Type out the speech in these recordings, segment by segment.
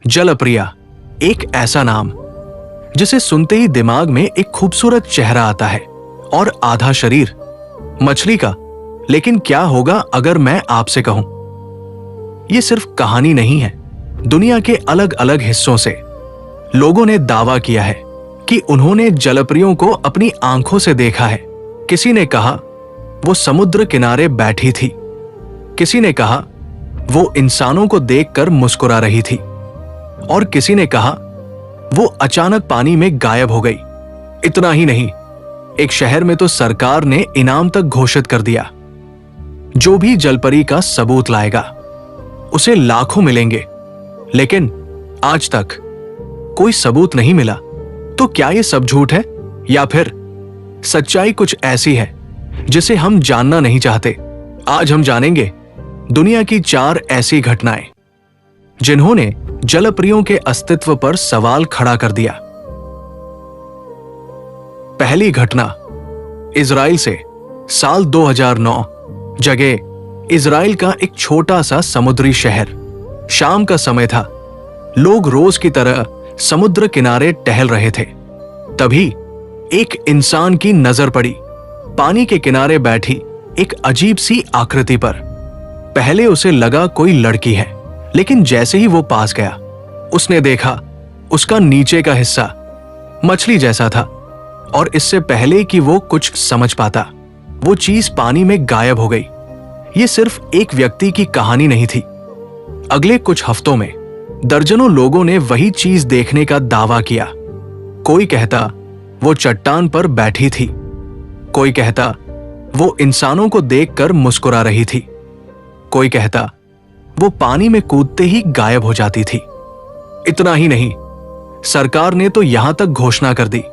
जलप्रिया एक ऐसा नाम जिसे सुनते ही दिमाग में एक खूबसूरत चेहरा आता है और आधा शरीर मछली का। लेकिन क्या होगा अगर मैं आपसे कहूं, यह सिर्फ कहानी नहीं है। दुनिया के अलग अलग हिस्सों से लोगों ने दावा किया है कि उन्होंने जलप्रियों को अपनी आंखों से देखा है। किसी ने कहा वो समुद्र किनारे बैठी थी, किसी ने कहा वो इंसानों को देखकर मुस्कुरा रही थी, और किसी ने कहा वो अचानक पानी में गायब हो गई। इतना ही नहीं, एक शहर में तो सरकार ने इनाम तक घोषित कर दिया। जो भी जलपरी का सबूत लाएगा उसे लाखों मिलेंगे। लेकिन आज तक कोई सबूत नहीं मिला। तो क्या ये सब झूठ है, या फिर सच्चाई कुछ ऐसी है जिसे हम जानना नहीं चाहते? आज हम जानेंगे दुनिया की 4 ऐसी घटनाएं जिन्होंने जलप्रियों के अस्तित्व पर सवाल खड़ा कर दिया। पहली घटना, इजराइल से। साल 2009, जगह इजराइल का एक छोटा सा समुद्री शहर। शाम का समय था। लोग रोज की तरह समुद्र किनारे टहल रहे थे। तभी एक इंसान की नजर पड़ी पानी के किनारे बैठी एक अजीब सी आकृति पर। पहले उसे लगा कोई लड़की है, लेकिन जैसे ही वो पास गया उसने देखा उसका नीचे का हिस्सा मछली जैसा था, और इससे पहले कि वो कुछ समझ पाता वो चीज पानी में गायब हो गई। ये सिर्फ एक व्यक्ति की कहानी नहीं थी। अगले कुछ हफ्तों में दर्जनों लोगों ने वही चीज देखने का दावा किया। कोई कहता वो चट्टान पर बैठी थी, कोई कहता वो इंसानों को देखकर मुस्कुरा रही थी, कोई कहता वो पानी में कूदते ही गायब हो जाती थी। इतना ही नहीं, सरकार ने तो यहां तक घोषणा कर दी,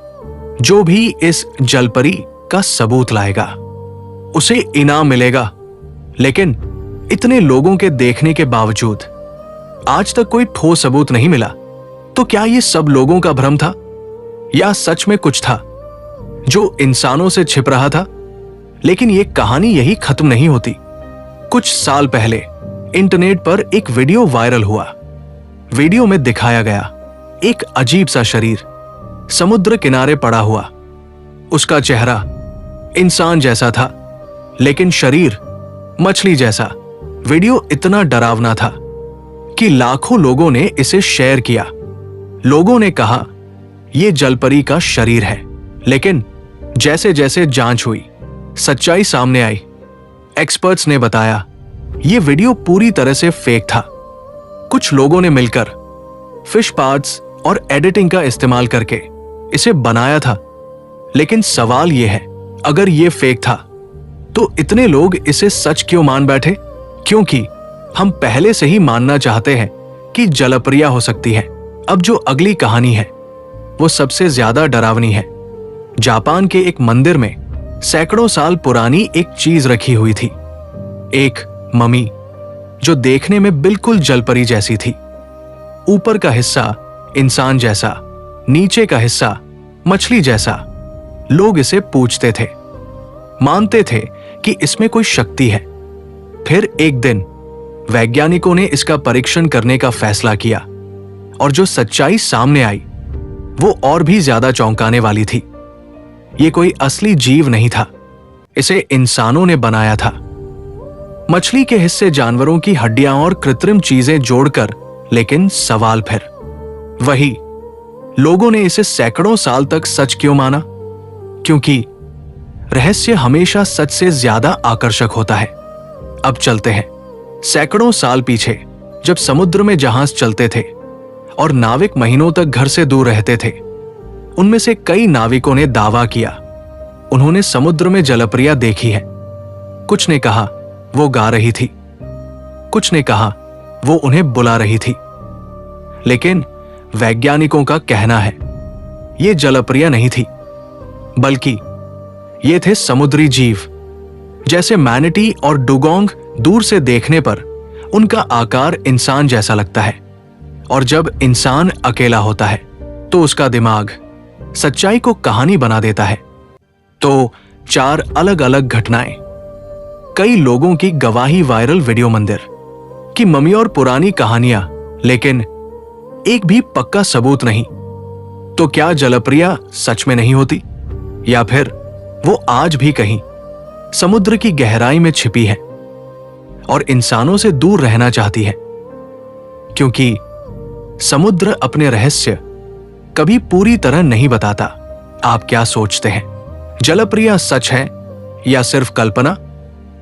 जो भी इस जलपरी का सबूत लाएगा उसे इनाम मिलेगा। लेकिन इतने लोगों के देखने के बावजूद आज तक कोई ठोस सबूत नहीं मिला। तो क्या ये सब लोगों का भ्रम था, या सच में कुछ था जो इंसानों से छिप रहा था? लेकिन ये कहानी यही खत्म नहीं होती। कुछ साल पहले इंटरनेट पर एक वीडियो वायरल हुआ। वीडियो में दिखाया गया एक अजीब सा शरीर समुद्र किनारे पड़ा हुआ। उसका चेहरा इंसान जैसा था, लेकिन शरीर मछली जैसा। वीडियो इतना डरावना था कि लाखों लोगों ने इसे शेयर किया। लोगों ने कहा यह जलपरी का शरीर है। लेकिन जैसे जैसे जांच हुई, सच्चाई सामने आई। एक्सपर्ट्स ने बताया यह वीडियो पूरी तरह से फेक था। कुछ लोगों ने मिलकर फिश पार्ट्स और एडिटिंग का इस्तेमाल करके इसे बनाया था। लेकिन सवाल यह है, अगर यह फेक था तो इतने लोग इसे सच क्यों मान बैठे? क्योंकि हम पहले से ही मानना चाहते हैं कि जलप्रिया हो सकती है। अब जो अगली कहानी है वो सबसे ज्यादा डरावनी है। जापान के एक मंदिर में सैकड़ों साल पुरानी एक चीज रखी हुई थी, एक ममी जो देखने में बिल्कुल जलपरी जैसी थी। ऊपर का हिस्सा इंसान जैसा, नीचे का हिस्सा मछली जैसा। लोग इसे पूजते थे, मानते थे कि इसमें कोई शक्ति है। फिर एक दिन वैज्ञानिकों ने इसका परीक्षण करने का फैसला किया, और जो सच्चाई सामने आई वो और भी ज्यादा चौंकाने वाली थी। ये कोई असली जीव नहीं था, इसे इंसानों ने बनाया था। मछली के हिस्से, जानवरों की हड्डियां और कृत्रिम चीजें जोड़कर। लेकिन सवाल फिर वही, लोगों ने इसे सैकड़ों साल तक सच क्यों माना? क्योंकि रहस्य हमेशा सच से ज्यादा आकर्षक होता है। अब चलते हैं सैकड़ों साल पीछे, जब समुद्र में जहाज चलते थे और नाविक महीनों तक घर से दूर रहते थे। उनमें से कई नाविकों ने दावा किया उन्होंने समुद्र में जलप्रिया देखी है। कुछ ने कहा वो गा रही थी, कुछ ने कहा वो उन्हें बुला रही थी। लेकिन वैज्ञानिकों का कहना है ये जलप्रिया नहीं थी, बल्कि ये थे समुद्री जीव। जैसे मैनेटी और डुगोंग दूर से देखने पर उनका आकार इंसान जैसा लगता है, और जब इंसान अकेला होता है तो उसका दिमाग सच्चाई को कहानी बना देता है। तो 4 अलग अलग घटनाएं, कई लोगों की गवाही, वायरल वीडियो, मंदिर की मम्मी और पुरानी कहानियां। लेकिन एक भी पक्का सबूत नहीं। तो क्या जलप्रिया सच में नहीं होती, या फिर वो आज भी कहीं समुद्र की गहराई में छिपी है और इंसानों से दूर रहना चाहती है? क्योंकि समुद्र अपने रहस्य कभी पूरी तरह नहीं बताता। आप क्या सोचते हैं, जलप्रिया सच है या सिर्फ कल्पना?